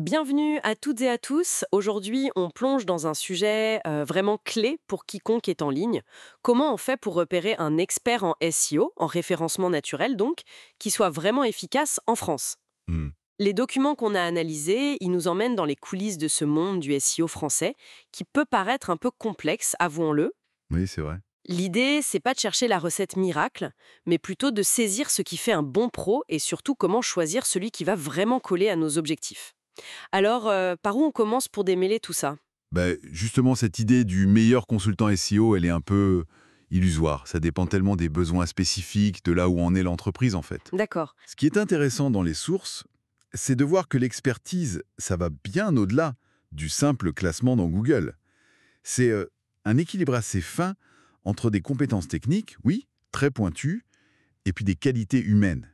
Bienvenue à toutes et à tous. Aujourd'hui, on plonge dans un sujet vraiment clé pour quiconque est en ligne. Comment on fait pour repérer un expert en SEO, en référencement naturel donc, qui soit vraiment efficace en France? Mmh. Les documents qu'on a analysés, ils nous emmènent dans les coulisses de ce monde du SEO français, qui peut paraître un peu complexe, avouons-le. Oui, c'est vrai. L'idée, c'est pas de chercher la recette miracle, mais plutôt de saisir ce qui fait un bon pro et surtout comment choisir celui qui va vraiment coller à nos objectifs. Alors, par où on commence pour démêler tout ça? Bah, justement, cette idée du meilleur consultant SEO, elle est un peu illusoire. Ça dépend tellement des besoins spécifiques, de là où en est l'entreprise, en fait. D'accord. Ce qui est intéressant dans les sources, c'est de voir que l'expertise, ça va bien au-delà du simple classement dans Google. C'est un équilibre assez fin entre des compétences techniques, oui, très pointues, et puis des qualités humaines.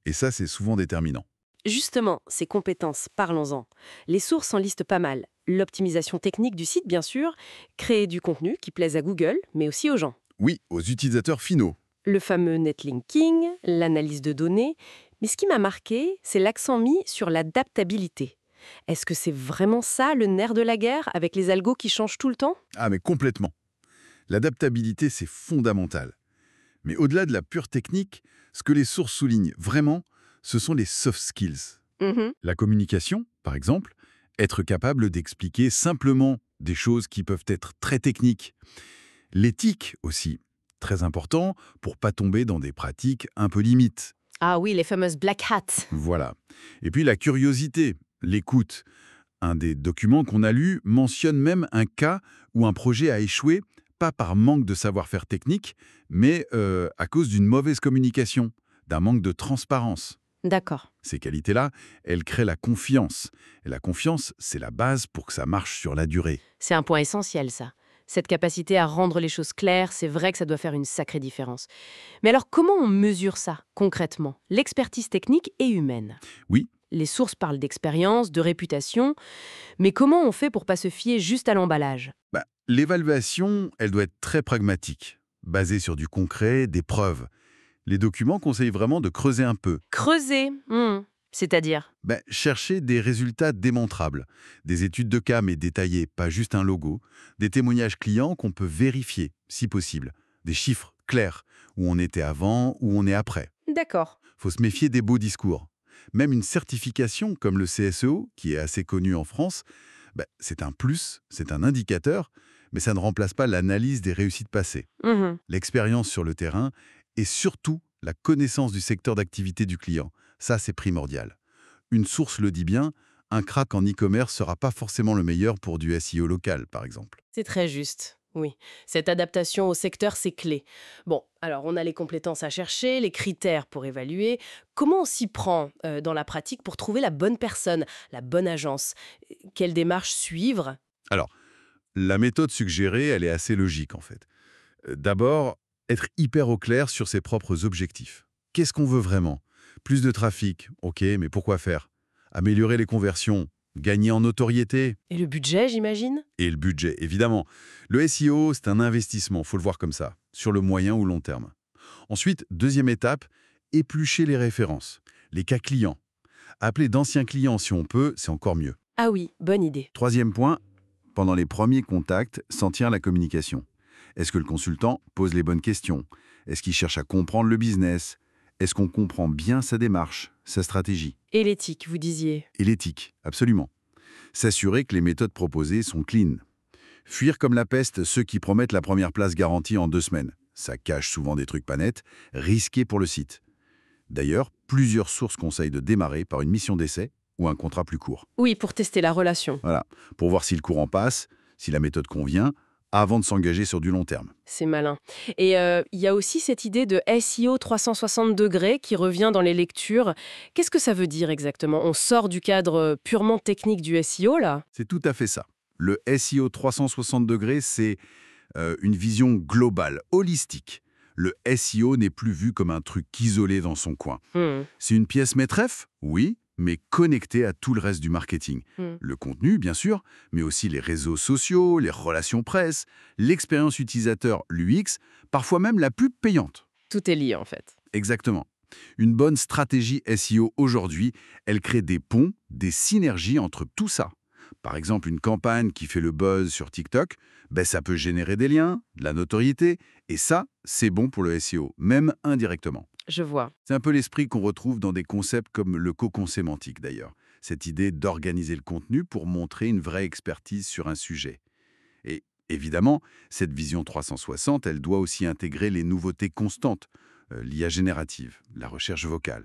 Et ça, c'est souvent déterminant. Justement, ces compétences, parlons-en. Les sources en listent pas mal. L'optimisation technique du site, bien sûr, créer du contenu qui plaise à Google, mais aussi aux gens. Oui, aux utilisateurs finaux. Le fameux netlinking, l'analyse de données. Mais ce qui m'a marqué, c'est l'accent mis sur l'adaptabilité. Est-ce que c'est vraiment ça le nerf de la guerre, avec les algos qui changent tout le temps? Ah, mais complètement. L'adaptabilité, c'est fondamental. Mais au-delà de la pure technique, ce que les sources soulignent vraiment, ce sont les soft skills. Mhm. La communication, par exemple, être capable d'expliquer simplement des choses qui peuvent être très techniques. L'éthique aussi, très important pour pas tomber dans des pratiques un peu limites. Ah oui, les fameuses black hats. Voilà. Et puis la curiosité, l'écoute. Un des documents qu'on a lus mentionne même un cas où un projet a échoué, pas par manque de savoir-faire technique, mais à cause d'une mauvaise communication, d'un manque de transparence. D'accord. Ces qualités-là, elles créent la confiance. Et la confiance, c'est la base pour que ça marche sur la durée. C'est un point essentiel, ça. Cette capacité à rendre les choses claires, c'est vrai que ça doit faire une sacrée différence. Mais alors, comment on mesure ça, concrètement? L'expertise technique et humaine. Oui, Les sources parlent d'expérience, de réputation, mais comment on fait pour pas se fier juste à l'emballage? l'évaluation, elle doit être très pragmatique, basée sur du concret, des preuves. Les documents conseillent vraiment de creuser un peu. Creuser, c'est-à-dire? Chercher des résultats démontrables, des études de cas mais détaillées, pas juste un logo, des témoignages clients qu'on peut vérifier, si possible, des chiffres clairs, où on était avant, où on est après. D'accord. Faut se méfier des beaux discours. Même une certification comme le CSEO, qui est assez connu en France, c'est un plus, c'est un indicateur, mais ça ne remplace pas l'analyse des réussites passées, Mhm. l'expérience sur le terrain et surtout la connaissance du secteur d'activité du client. Ça, c'est primordial. Une source le dit bien, un crack en e-commerce sera pas forcément le meilleur pour du SEO local, par exemple. C'est très juste. Oui, cette adaptation au secteur, c'est clé. Bon, alors on a les compétences à chercher, les critères pour évaluer. Comment on s'y prend dans la pratique pour trouver la bonne personne, la bonne agence? Quelle démarche suivre? Alors, la méthode suggérée, elle est assez logique en fait. D'abord, être hyper au clair sur ses propres objectifs. Qu'est-ce qu'on veut vraiment? Plus de trafic, ok, mais pourquoi faire? Améliorer les conversions, gagner en notoriété Et le budget, j'imagine? et le budget, évidemment. Le SEO, c'est un investissement, faut le voir comme ça, sur le moyen ou long terme. Ensuite, deuxième étape, éplucher les références, les cas clients. Appeler d'anciens clients si on peut, c'est encore mieux. Ah oui, bonne idée. Troisième point, pendant les premiers contacts, sentir la communication. Est-ce que le consultant pose les bonnes questions? Est-ce qu'il cherche à comprendre le business? Est-ce qu'on comprend bien sa démarche, sa stratégie? Et l'éthique, vous disiez? Et l'éthique, absolument. S'assurer que les méthodes proposées sont clean. Fuir comme la peste ceux qui promettent la première place garantie en 2 semaines. Ça cache souvent des trucs pas nets, risqués pour le site. D'ailleurs, plusieurs sources conseillent de démarrer par une mission d'essai ou un contrat plus court. Oui, pour tester la relation. Voilà, pour voir si le courant passe, si la méthode convient, avant de s'engager sur du long terme. C'est malin. Et il y a aussi cette idée de SEO 360 degrés qui revient dans les lectures. Qu'est-ce que ça veut dire exactement? On sort du cadre purement technique du SEO, là? C'est tout à fait ça. Le SEO 360 degrés, c'est une vision globale, holistique. Le SEO n'est plus vu comme un truc isolé dans son coin. Hmm, C'est une pièce maîtresse, oui, mais connectée à tout le reste du marketing. hmm. Le contenu, bien sûr, mais aussi les réseaux sociaux, les relations presse, l'expérience utilisateur, l'UX, parfois même la pub payante. Tout est lié, en fait. Exactement. Une bonne stratégie SEO aujourd'hui, elle crée des ponts, des synergies entre tout ça. Par exemple, une campagne qui fait le buzz sur TikTok, ça peut générer des liens, de la notoriété, et ça, c'est bon pour le SEO, même indirectement. Je vois. C'est un peu l'esprit qu'on retrouve dans des concepts comme le cocon sémantique d'ailleurs. Cette idée d'organiser le contenu pour montrer une vraie expertise sur un sujet. Et évidemment, cette vision 360, elle doit aussi intégrer les nouveautés constantes, l'IA générative, la recherche vocale.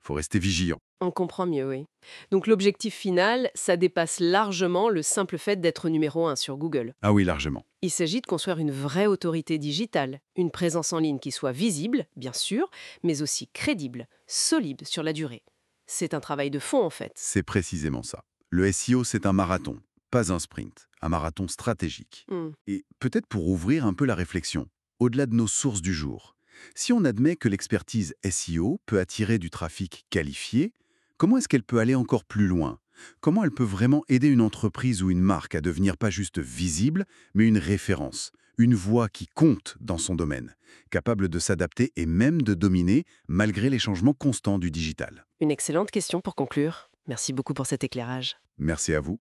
Faut rester vigilant. On comprend mieux, oui. Donc l'objectif final, ça dépasse largement le simple fait d'être numéro 1 sur Google. Ah oui, largement. Il s'agit de construire une vraie autorité digitale, une présence en ligne qui soit visible, bien sûr, mais aussi crédible, solide sur la durée. C'est un travail de fond, en fait. C'est précisément ça. Le SEO, c'est un marathon, pas un sprint, un marathon stratégique. Hmm. Et peut-être pour ouvrir un peu la réflexion, au-delà de nos sources du jour, si on admet que l'expertise SEO peut attirer du trafic qualifié, comment est-ce qu'elle peut aller encore plus loin? Comment elle peut vraiment aider une entreprise ou une marque à devenir pas juste visible, mais une référence, une voix qui compte dans son domaine, capable de s'adapter et même de dominer malgré les changements constants du digital? Une excellente question pour conclure. Merci beaucoup pour cet éclairage. Merci à vous.